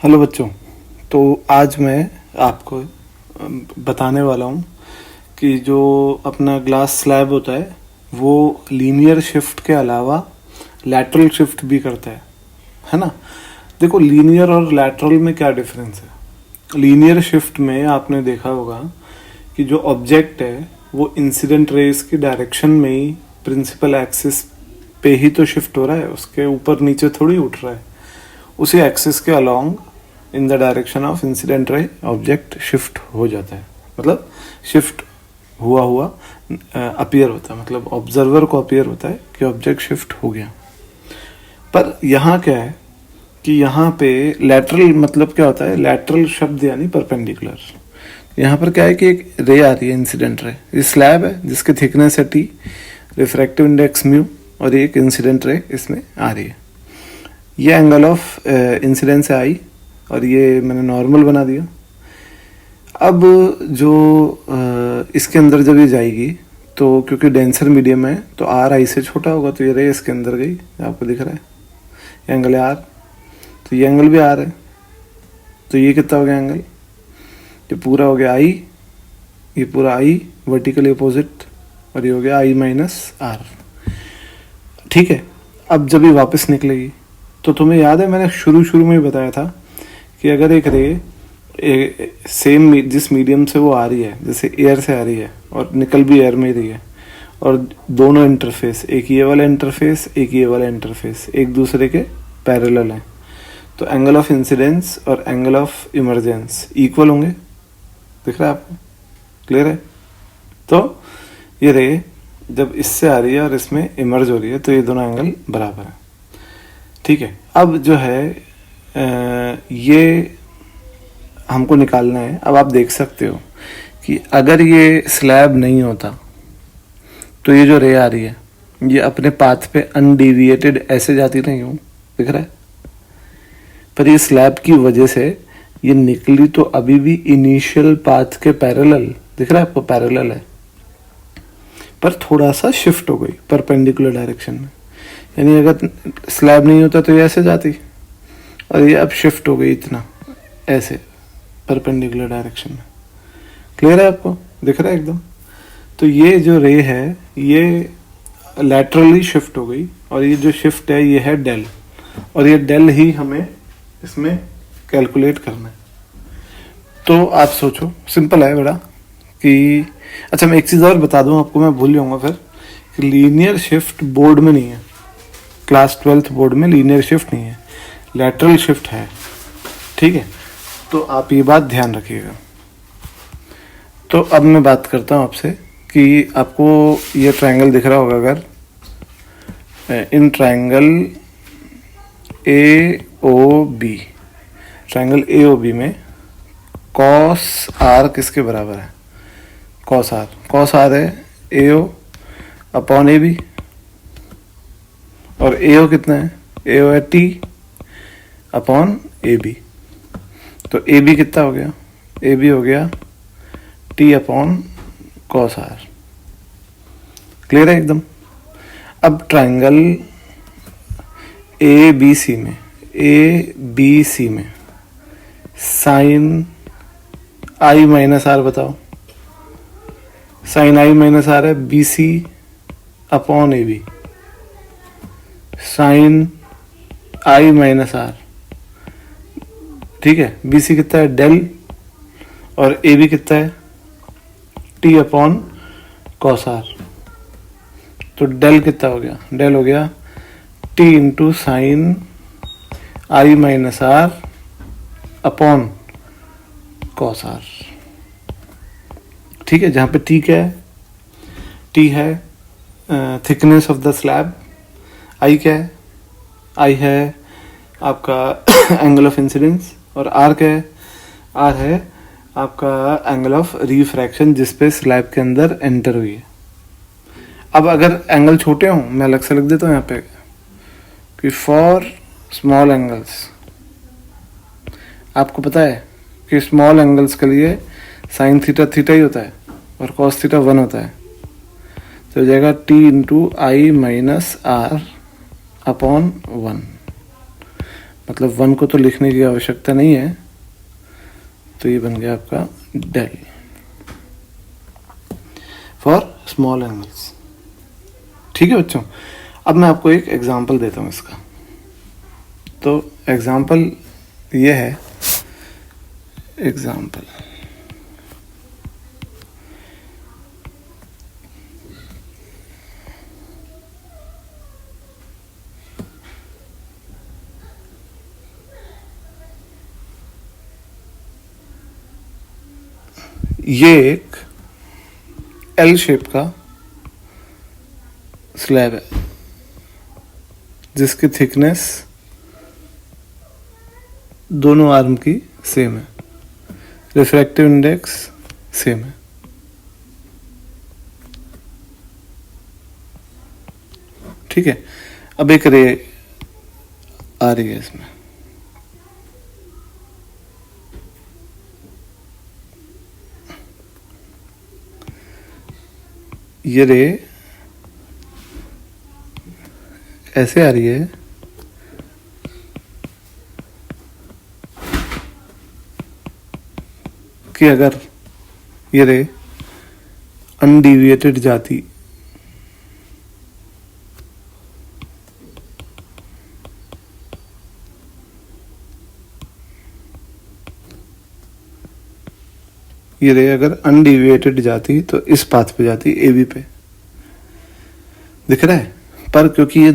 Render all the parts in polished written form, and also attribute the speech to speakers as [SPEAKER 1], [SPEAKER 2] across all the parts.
[SPEAKER 1] Hello बच्चों। तो आज मैं आपको बताने वाला हूँ कि जो अपना ग्लास स्लैब होता है वो लीनियर शिफ्ट के अलावा लैटरल शिफ्ट भी करता है ना। देखो, लीनियर और लैटरल में क्या डिफरेंस है। लीनियर शिफ्ट में आपने देखा होगा कि जो ऑब्जेक्ट है वो इंसिडेंट रेज की डायरेक्शन में ही प्रिंसिपल एक्सिस पे ही तो शिफ्ट हो रहा है, उसके ऊपर नीचे थोड़ी उठ रहा है। उसी एक्सिस के along in the direction of incident ray object shift हो जाता है, मतलब शिफ्ट हुआ हुआ अपीयर होता है, मतलब ऑब्जर्वर को अपीयर होता है कि ऑब्जेक्ट शिफ्ट हो गया। पर यहाँ क्या है कि यहाँ पे लैटरल मतलब क्या होता है, लैटरल शब्द यानी परपेंडिकुलर। यहाँ पर क्या है कि एक रे आ रही है, इंसिडेंट रे। ये स्लैब है जिसकी थिकनेस है टी, रिफ्रैक्टिव इंडेक्स म्यू, और एक इंसिडेंट रे इसमें आ रही है। ये एंगल ऑफ इंसिडेंस है आई, और ये मैंने नॉर्मल बना दिया। अब जो इसके अंदर जब ये जाएगी तो क्योंकि डेंसर मीडियम है तो आर आई से छोटा होगा, तो ये रे इसके अंदर गई, आपको दिख रहा है ये एंगल है आर, तो ये एंगल भी आर है। तो ये कितना हो गया एंगल, ये पूरा हो गया आई, ये पूरा आई वर्टिकली अपोजिट, और ये हो गया आई माइनस आर। ठीक है। अब जब ये वापस निकलेगी तो तुम्हें याद है मैंने शुरू में बताया था कि अगर एक रे सेम जिस मीडियम से वो आ रही है, जैसे एयर से आ रही है और निकल भी एयर में ही रही है, और दोनों इंटरफेस, एक ये वाला इंटरफेस एक ये वाला इंटरफेस, एक दूसरे के पैरेलल हैं, तो एंगल ऑफ इंसिडेंस और एंगल ऑफ इमर्जेंस इक्वल होंगे। दिख रहा है आपको, क्लियर है। तो ये रे जब इससे आ रही है और इसमें इमर्ज हो रही है तो ये दोनों एंगल बराबर है। ठीक है। अब जो है ये हमको निकालना है। अब आप देख सकते हो कि अगर ये स्लैब नहीं होता तो ये जो रे आ रही है ये अपने पाथ पे अनडेविएटेड ऐसे जाती नहीं हूँ, दिख रहा है। पर ये स्लैब की वजह से ये निकली तो अभी भी इनिशियल पाथ के पैरेलल, दिख रहा है आपको, पैरेलल है, पर थोड़ा सा शिफ्ट हो गई परपेंडिकुलर डायरेक्शन में। यानी अगर स्लैब नहीं होता तो ये ऐसे जाती, और ये अब शिफ्ट हो गई इतना ऐसे परपेंडिकुलर डायरेक्शन में। क्लियर है आपको, दिख रहा है एकदम। तो ये जो रे है ये लैटरली शिफ्ट हो गई, और ये जो शिफ्ट है ये है डेल, और ये डेल ही हमें इसमें कैलकुलेट करना है। तो आप सोचो, सिंपल है बड़ा कि अच्छा मैं एक चीज़ और बता दूं आपको, मैं भूल जाऊंगा फिर, कि लीनियर शिफ्ट बोर्ड में नहीं है, क्लास 12th बोर्ड में लीनियर शिफ्ट नहीं है, लैटरल शिफ्ट है। ठीक है, तो आप ये बात ध्यान रखिएगा। तो अब मैं बात करता हूँ आपसे कि आपको ये ट्रायंगल दिख रहा होगा, अगर in triangle A O B, triangle A O B में कॉस आर किसके बराबर है, कॉस आर है ए ओ अपॉन ए बी, और ए ओ कितना है, ए ओ है टी अपॉन ए बी। तो ए बी कितना हो गया, ए बी हो गया T upon cos R. Clear है एकदम। अब ट्रायंगल ए बी सी में साइन आई माइनस आर बताओ, साइन आई माइनस आर है B C upon A B, sine I minus R. ठीक है, बी सी कितना है डेल, और ए बी कितना है टी अपॉन कॉस आर। तो डेल कितना हो गया, डेल हो गया T into sine I minus R upon cos R. ठीक है, जहाँ पे टी क्या है, टी है thickness of the slab, I क्या है, आई है आपका एंगल ऑफ इंसिडेंस, और आर क्या है, आर है आपका एंगल ऑफ रिफ्रैक्शन जिस पे स्लैब के अंदर एंटर हुई है। अब अगर एंगल छोटे हों, मैं अलग से लिख देता हूँ यहाँ पे कि फॉर स्मॉल एंगल्स, आपको पता है कि स्मॉल एंगल्स के लिए साइन थीटा थीटा ही होता है और कॉस थीटा 1 होता है। तो हो जाएगा T into I minus R upon 1। मतलब 1 को तो लिखने की आवश्यकता नहीं है, तो ये बन गया आपका डेल फॉर स्मॉल एंगल्स। ठीक है बच्चों, अब मैं आपको एक एग्जांपल देता हूँ इसका। तो एग्जांपल ये है, एग्जांपल ये एक एल शेप का स्लैब है जिसकी थिकनेस दोनों आर्म की सेम है, रिफ्रैक्टिव इंडेक्स सेम है। ठीक है, अब एक रे आ रही है इसमें, ये रे ऐसे आ रही है कि अगर ये रे अनडिविएटेड जाती ये रे अगर अनडिविएटेड जाती तो इस पाथ पे जाती, AB पे, दिख रहा है। पर क्योंकि ये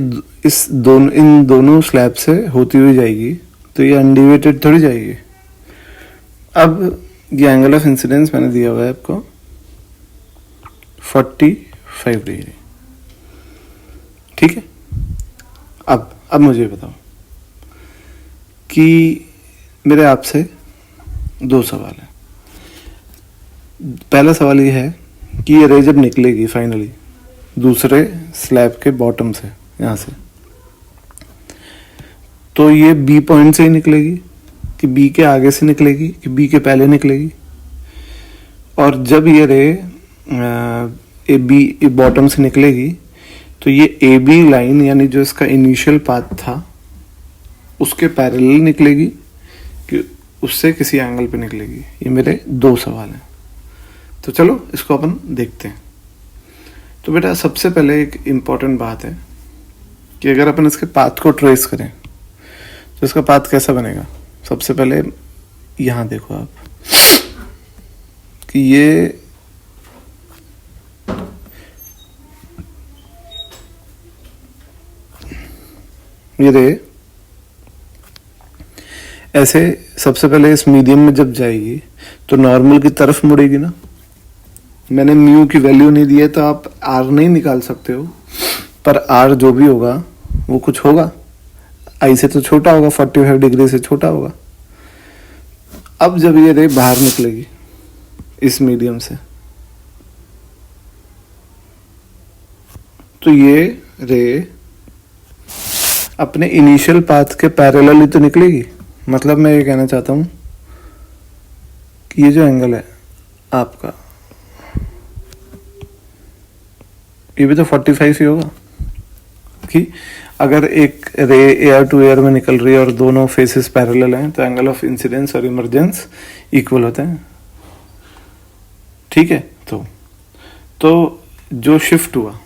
[SPEAKER 1] इन दोनों स्लैब से होती हुई जाएगी तो ये अनडिविएटेड थोड़ी जाएगी। अब ये एंगल ऑफ इंसिडेंस मैंने दिया हुआ है आपको 45 डिग्री। ठीक है, अब मुझे बताओ कि मेरे आपसे 2 सवाल है। पहला सवाल ये है कि ये रे जब निकलेगी फाइनली दूसरे स्लैब के बॉटम से, यहां से, तो ये बी पॉइंट से ही निकलेगी कि बी के आगे से निकलेगी कि बी के पहले निकलेगी। और जब ये रे ए बी बॉटम से निकलेगी तो ये ए बी लाइन यानी जो इसका इनिशियल पाथ था उसके पैरेलल निकलेगी कि उससे किसी एंगल पे निकलेगी। ये मेरे 2 सवाल हैं, तो चलो इसको अपन देखते हैं। तो बेटा सबसे पहले एक इम्पॉर्टेंट बात है कि अगर अपन इसके पाथ को ट्रेस करें तो इसका पाथ कैसा बनेगा। सबसे पहले यहां देखो आप कि ये रे ऐसे सबसे पहले इस मीडियम में जब जाएगी तो नॉर्मल की तरफ मुड़ेगी ना। मैंने म्यू की वैल्यू नहीं दी है तो आप आर नहीं निकाल सकते हो, पर आर जो भी होगा वो कुछ होगा, आई से तो छोटा होगा, 45 डिग्री से छोटा होगा। अब जब ये रे बाहर निकलेगी इस मीडियम से तो ये रे अपने इनिशियल पाथ के पैरेलल ही तो निकलेगी। मतलब मैं ये कहना चाहता हूं कि ये जो एंगल है आपका, ये भी तो 45 ही होगा कि अगर एक रे एयर टू एयर में निकल रही है और दोनों फेसेस पैरेलल हैं तो एंगल ऑफ इंसिडेंस और इमर्जेंस इक्वल होते हैं। ठीक है, तो जो शिफ्ट हुआ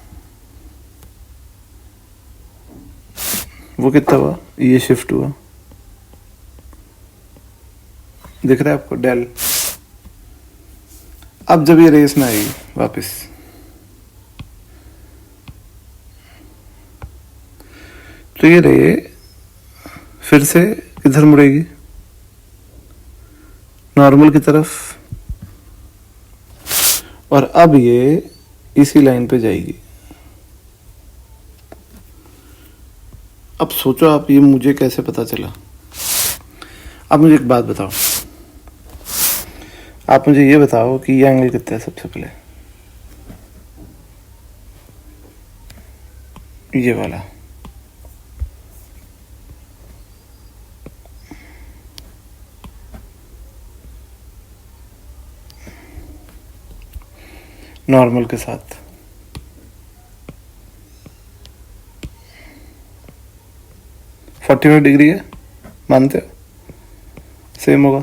[SPEAKER 1] वो कितना हुआ, ये शिफ्ट हुआ, दिख रहा है आपको, डेल। अब जब ये रेस में आएगी वापस तो ये रे फिर से किधर मुड़ेगी, नॉर्मल की तरफ, और अब ये इसी लाइन पे जाएगी। अब सोचो आप, ये मुझे कैसे पता चला। अब मुझे एक बात बताओ, आप मुझे ये बताओ कि ये एंगल कितना है। सबसे पहले ये वाला, नॉर्मल के साथ, (45 डिग्री है मानते हो? सेम होगा,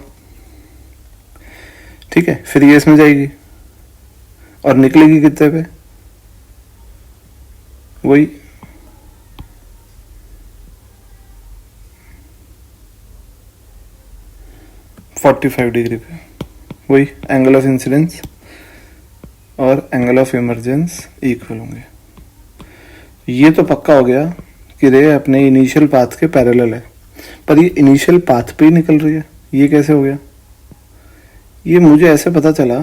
[SPEAKER 1] ठीक है। फिर ये इसमें जाएगी और निकलेगी कितने पे? वही 45 डिग्री पे। वही एंगल ऑफ इंसिडेंस और एंगल ऑफ इमरजेंस इक्वल होंगे। ये तो पक्का हो गया कि रे अपने इनिशियल पाथ के पैरेलल है, पर ये इनिशियल पाथ पे ही निकल रही है। ये कैसे हो गया? ये मुझे ऐसे पता चला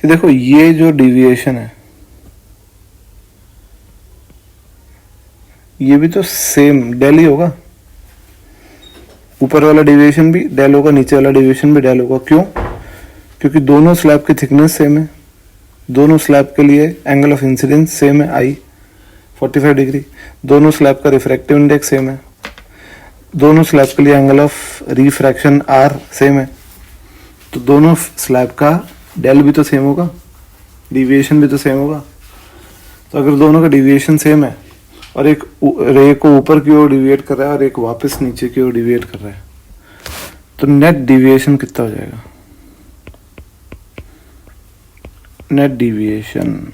[SPEAKER 1] कि देखो ये जो डिविएशन है ये भी तो सेम डेल ही होगा। ऊपर वाला डिविएशन भी डेल होगा, नीचे वाला डिविएशन भी डेल होगा। क्यों? क्योंकि दोनों स्लैब की थिकनेस सेम है, दोनों स्लैब के लिए एंगल ऑफ इंसिडेंस सेम है आई 45 डिग्री, दोनों स्लैब का रिफ्रैक्टिव इंडेक्स सेम है, दोनों स्लैब के लिए angle of refraction are same है, तो दोनों स्लैब का डेल भी तो सेम होगा, डिविएशन भी तो सेम होगा। तो अगर दोनों का डिविएशन सेम है और एक रे को ऊपर की ओर डिविएट कर रहा है और एक वापस नीचे की ओर डिविएट कर रहा है, तो नेट डिविएशन कितना हो जाएगा? Net deviation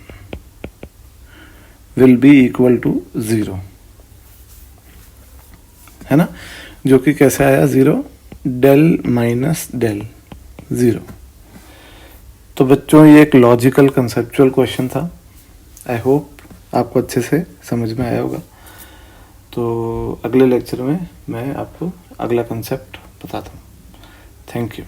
[SPEAKER 1] will be equal to 0, है ना, जो कि कैसे आया 0, डेल माइनस डेल 0। तो बच्चों ये एक लॉजिकल कंसेप्चुअल क्वेश्चन था। आई होप आपको अच्छे से समझ में आया होगा। तो अगले लेक्चर में मैं आपको अगला कंसेप्ट बताता हूँ। Thank you.